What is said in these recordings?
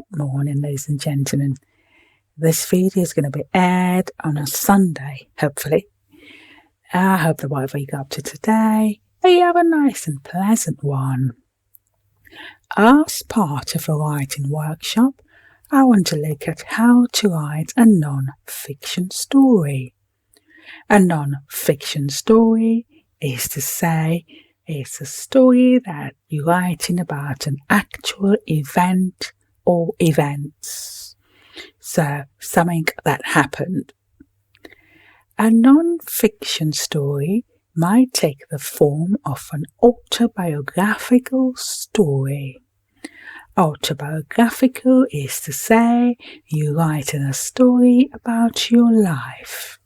Good morning, ladies and gentlemen. This video is going to be aired on a Sunday, hopefully. I hope that whatever you got up to today, you have a nice and pleasant one. As part of a writing workshop, I want to look at how to write a non-fiction story. A non-fiction story is to say it's a story that you're writing about an actual event or events. So, something that happened. A non-fiction story might take the form of an autobiographical story. Autobiographical is to say you're writing a story about your life.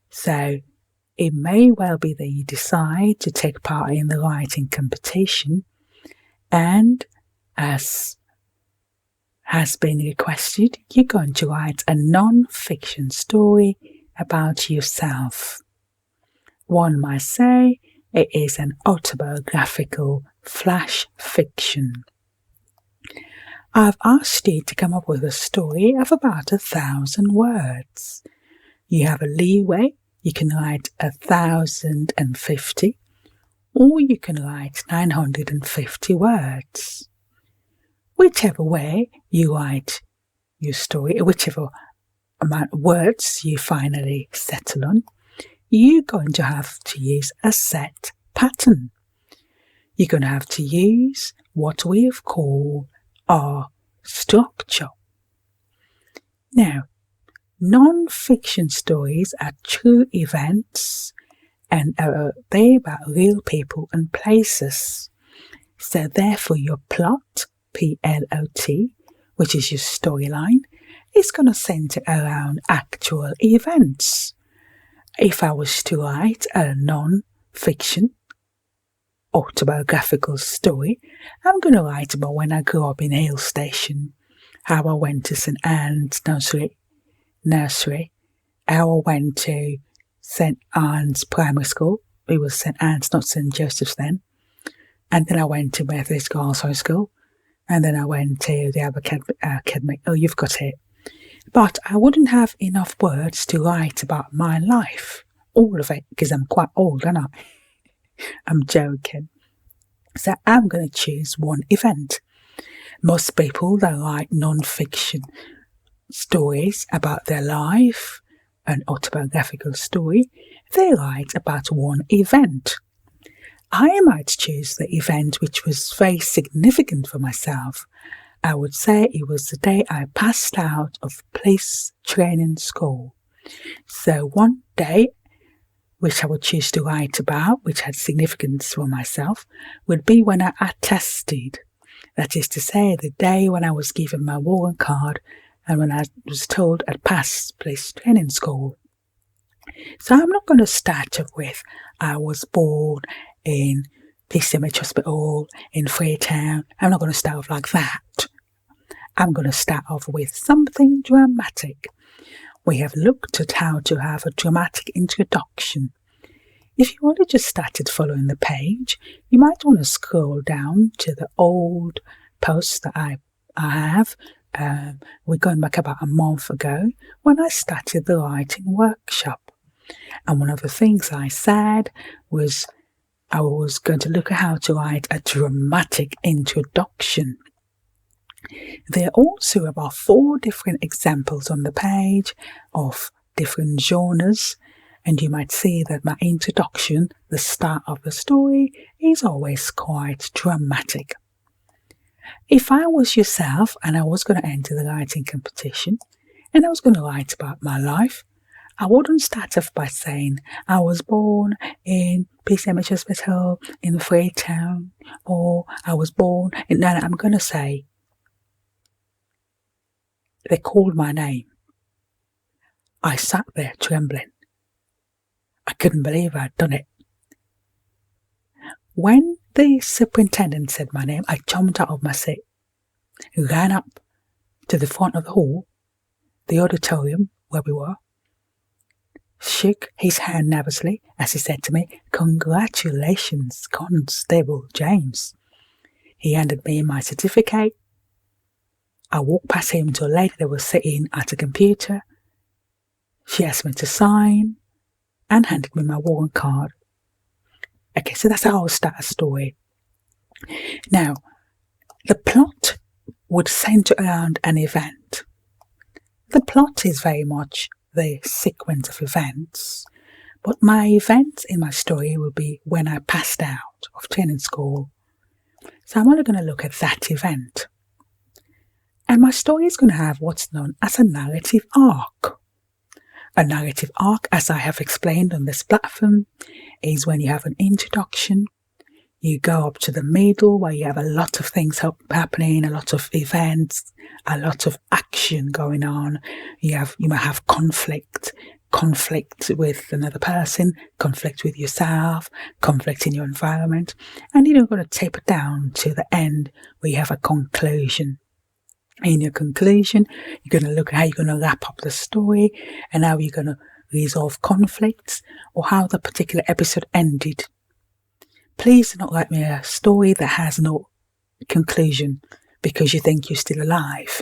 So, it may well be that you decide to take part in the writing competition, and as has been requested, you're going to write a non-fiction story about yourself. One might say it is an autobiographical flash fiction. I've asked you to come up with a story of about 1,000 words. You have a leeway. You can write 1,050, or you can write 950 words. Whichever way you write your story, whichever amount of words you finally settle on, you're going to have to use a set pattern. You're going to have to use what we have called our structure. Now, non-fiction stories are true events, and they're about real people and places. So therefore your plot, P-L-O-T, which is your storyline, is going to center around actual events. If I was to write a non-fiction autobiographical story, I'm going to write about when I grew up in Hill Station, how I went to St. Anne's Nursery, how I went to St. Anne's Primary School. It was St. Anne's, not St. Joseph's then. And then I went to Methodist Girls High School. And then I went to the academic. Oh, you've got it. But I wouldn't have enough words to write about my life. All of it, because I'm quite old, aren't I? I'm joking. So I'm going to choose one event. Most people that write non-fiction stories about their life, an autobiographical story, they write about one event. I might choose the event which was very significant for myself. I would say it was the day I passed out of police training school. So one day, which I would choose to write about, which had significance for myself, would be when I attested. That is to say, the day when I was given my warrant card and when I was told I'd passed police training school. So I'm not going to start off with I was born in PCMH Hospital in Freetown. I'm not going to start off like that. I'm going to start off with something dramatic. We have looked at how to have a dramatic introduction. If you only just started following the page, you might want to scroll down to the old posts that I have. We're going back about a month ago when I started the writing workshop. And one of the things I said was I was going to look at how to write a dramatic introduction. There are also about 4 different examples on the page of different genres, and you might see that my introduction, the start of the story, is always quite dramatic. If I was yourself and I was going to enter the writing competition and I was going to write about my life, I wouldn't start off by saying I was born in PCMH Hospital in Freetown, or I was born in... No, I'm going to say they called my name. I sat there trembling. I couldn't believe I'd done it. When the superintendent said my name, I jumped out of my seat, ran up to the front of the hall, the auditorium where we were, shook his hand nervously as he said to me, "Congratulations, Constable James." He handed me my certificate I walked past him to a lady that was sitting at a computer. She asked me to sign and handed me my warrant card. Okay, so that's how I'll start a story. Now, the plot would center around an event. The plot is very much the sequence of events, but my event in my story will be when I passed out of training school. So I'm only going to look at that event. And my story is going to have what's known as a narrative arc. A narrative arc, as I have explained on this platform, is when you have an introduction, you go up to the middle where you have a lot of things happening, a lot of events, a lot of action going on. You might have conflict with another person, conflict with yourself, conflict in your environment, and you're going to taper down to the end where you have a conclusion. In your conclusion, you're going to look at how you're going to wrap up the story and how you're going to resolve conflicts or how the particular episode ended. Please do not write me a story that has no conclusion because you think you're still alive.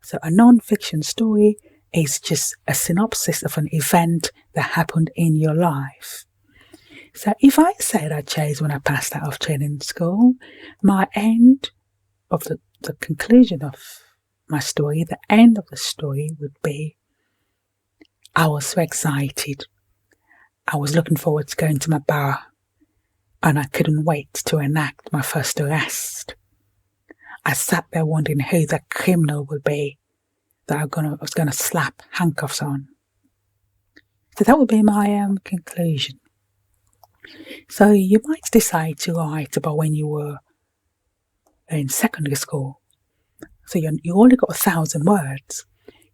So a non-fiction story is just a synopsis of an event that happened in your life. So if I said I chose when I passed out of training school, my end of the conclusion of my story, the end of the story would be, I was so excited. I was looking forward to going to my bar and I couldn't wait to enact my first arrest. I sat there wondering who the criminal would be that I was going to slap handcuffs on. So that would be my conclusion. So you might decide to write about when you were in secondary school. So you only got 1,000 words.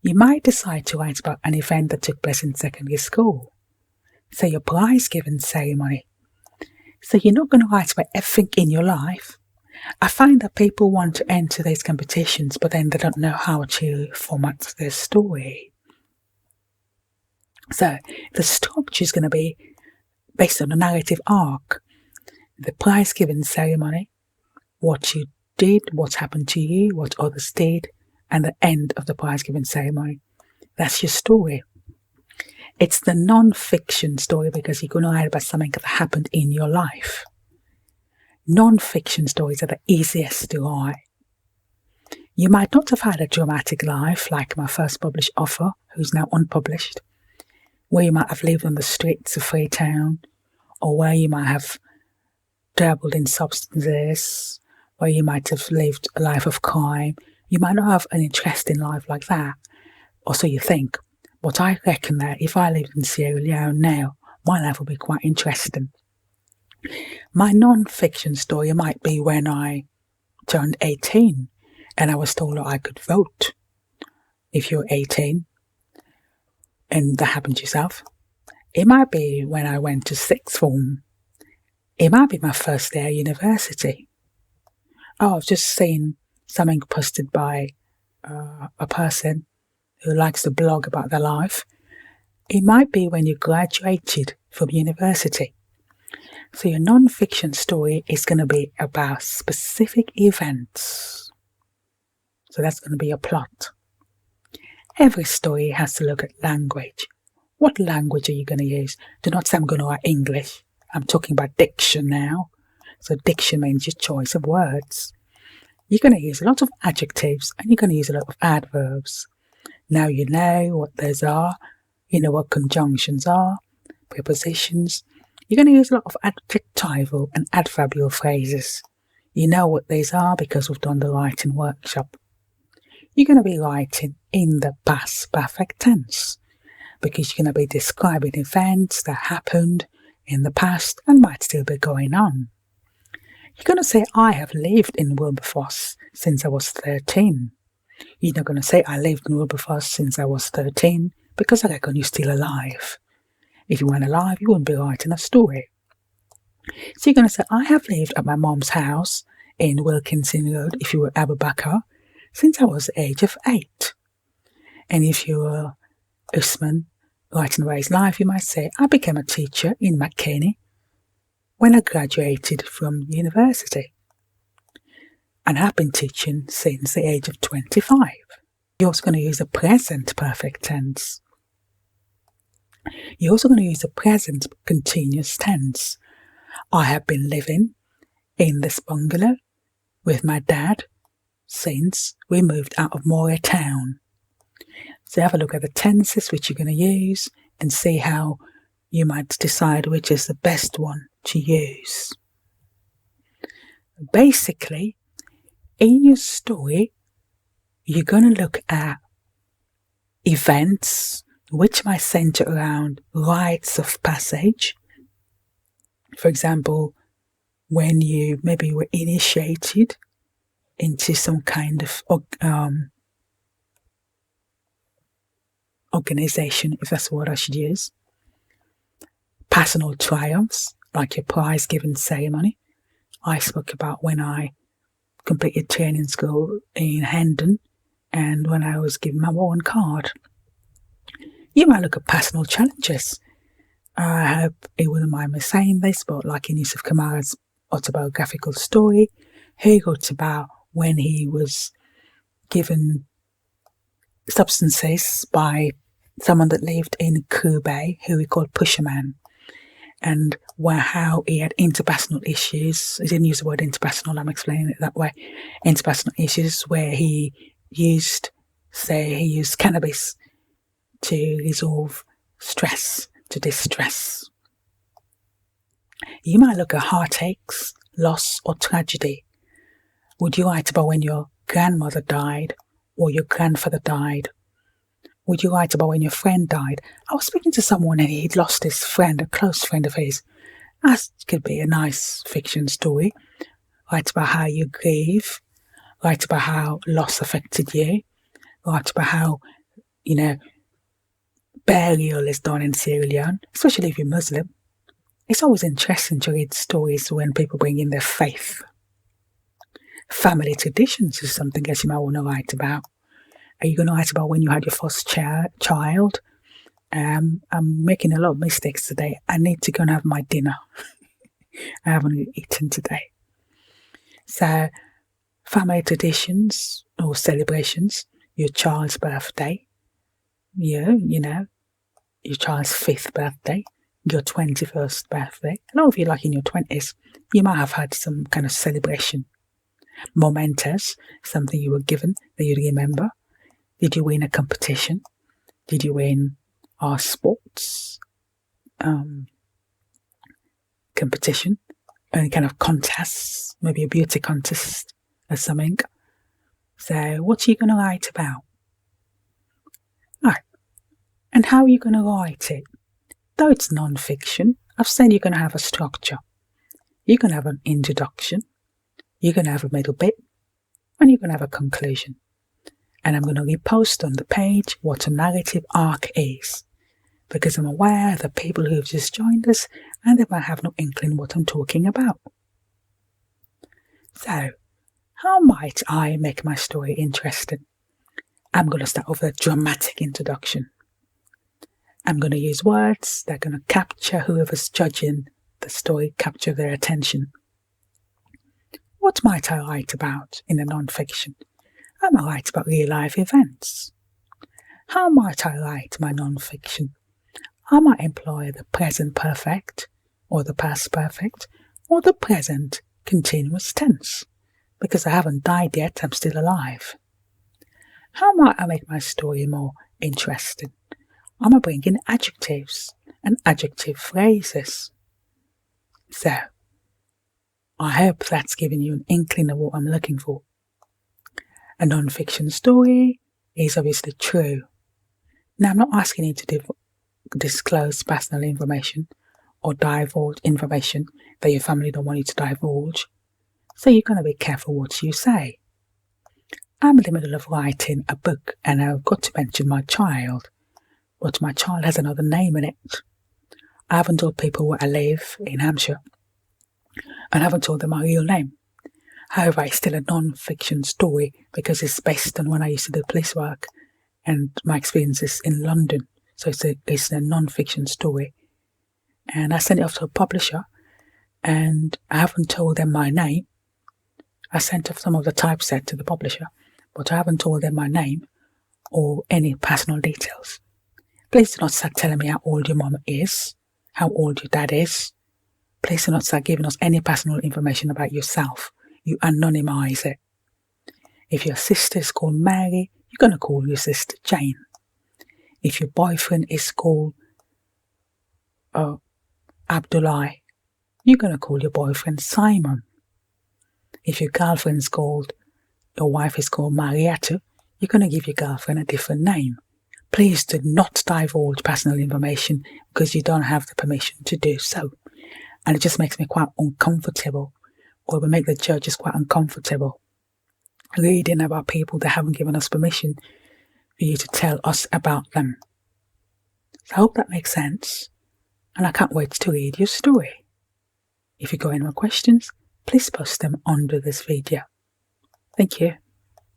You might decide to write about an event that took place in secondary school. So your prize giving ceremony. So you're not going to write about everything in your life. I find that people want to enter these competitions, but then they don't know how to format their story. So the structure is going to be based on a narrative arc, the prize giving ceremony, what you did, what happened to you, what others did, and the end of the prize giving ceremony. That's your story. It's the non-fiction story because you're going to write about something that happened in your life. Non-fiction stories are the easiest to write. You might not have had a dramatic life like my first published author, who's now unpublished, where you might have lived on the streets of Freetown, or where you might have dabbled in substances, where you might have lived a life of crime. You might not have an interesting life like that, or so you think. But I reckon that if I lived in Sierra Leone now, my life would be quite interesting. My non-fiction story might be when I turned 18 and I was told that I could vote. If you're 18 and that happened to yourself. It might be when I went to sixth form. It might be my first day at university. Oh, I've just seen something posted by a person who likes to blog about their life. It might be when you graduated from university. So your non-fiction story is going to be about specific events. So that's going to be your plot. Every story has to look at language. What language are you going to use? Do not say I'm going to write English. I'm talking about diction now. So diction means your choice of words. You're going to use a lot of adjectives and you're going to use a lot of adverbs. Now you know what those are. You know what conjunctions are, prepositions. You're going to use a lot of adjectival and adverbial phrases. You know what these are because we've done the writing workshop. You're going to be writing in the past perfect tense because you're going to be describing events that happened in the past and might still be going on. You're going to say, I have lived in Wilberforce since I was 13. You're not going to say, I lived in Wilberforce since I was 13 because I reckon you're still alive. If you weren't alive, you wouldn't be writing a story. So you're going to say, I have lived at my mom's house in Wilkinson Road, if you were Abu Bakr, since I was the age of 8. And if you were Usman, writing about his life, you might say, I became a teacher in McKinney when I graduated from university. and have been teaching since the age of 25. You're also going to use the present perfect tense. You're also going to use the present continuous tense. I have been living in this bungalow with my dad since we moved out of Moira Town. So have a look at the tenses which you're going to use and see how you might decide which is the best one to use. Basically, in your story, you're going to look at events which might center around rites of passage. For example, when you maybe were initiated into some kind of organization, if that's what I should use. Personal triumphs, like your prize giving ceremony. I spoke about when I completed training school in Hendon and when I was given my one card. You might look at personal challenges. I hope he wouldn't mind me saying this, but like in Yusuf Kamara's autobiographical story, he wrote about when he was given substances by someone that lived in Kobe, who we called Pusherman, and how he had interpersonal issues. He didn't use the word interpersonal, I'm explaining it that way. Interpersonal issues where he used cannabis to resolve stress, to distress. You might look at heartaches, loss or tragedy. Would you write about when your grandmother died or your grandfather died? Would you write about when your friend died? I was speaking to someone and he'd lost his friend, a close friend of his. That could be a nice fiction story. Write about how you grieve. Write about how loss affected you. Write about how, burial is done in Sierra Leone, especially if you're Muslim. It's always interesting to read stories when people bring in their faith. Family traditions is something else you might want to write about. Are you going to write about when you had your first child? I'm making a lot of mistakes today. I need to go and have my dinner. I haven't eaten today. So, family traditions or celebrations, your child's birthday, your child's 5th birthday, your 21st birthday. A lot of you, like in your 20s, you might have had some kind of celebration. Momentous, something you were given that you remember. Did you win a competition? Did you win our sports competition? Any kind of contests? Maybe a beauty contest or something. So what are you going to write about? Right. And how are you going to write it? Though it's non-fiction, I've said you're going to have a structure. You're going to have an introduction. You're going to have a middle bit. And you're going to have a conclusion. And I'm going to repost on the page what a narrative arc is, because I'm aware that people who have just joined us and they might have no inkling what I'm talking about. So, how might I make my story interesting? I'm going to start with a dramatic introduction. I'm going to use words that are going to capture whoever's judging the story, capture their attention. What might I write about in a non-fiction? I might write about real-life events. How might I write my non-fiction? I might employ the present perfect, or the past perfect, or the present continuous tense, because I haven't died yet, I'm still alive. How might I make my story more interesting? I might bring in adjectives and adjective phrases. So, I hope that's given you an inkling of what I'm looking for. A non-fiction story is obviously true. Now, I'm not asking you to disclose personal information or divulge information that your family don't want you to divulge. So you're going to be careful what you say. I'm in the middle of writing a book and I've got to mention my child, but my child has another name in it. I haven't told people where I live in Hampshire and I haven't told them my real name. However, it's still a non-fiction story because it's based on when I used to do police work and my experiences in London. So it's a non-fiction story. And I sent it off to a publisher and I haven't told them my name. I sent off some of the typeset to the publisher, but I haven't told them my name or any personal details. Please do not start telling me how old your mom is, how old your dad is. Please do not start giving us any personal information about yourself. You anonymize it. If your sister is called Mary, you're going to call your sister Jane. If your boyfriend is called Abdullah, you're going to call your boyfriend Simon. If your girlfriend's called, your wife is called Marietta, you're going to give your girlfriend a different name. Please do not divulge personal information because you don't have the permission to do so. And it just makes me quite uncomfortable, or it will make the judges quite uncomfortable reading about people that haven't given us permission for you to tell us about them. So I hope that makes sense, and I can't wait to read your story. If you got any more questions, please post them under this video. Thank you.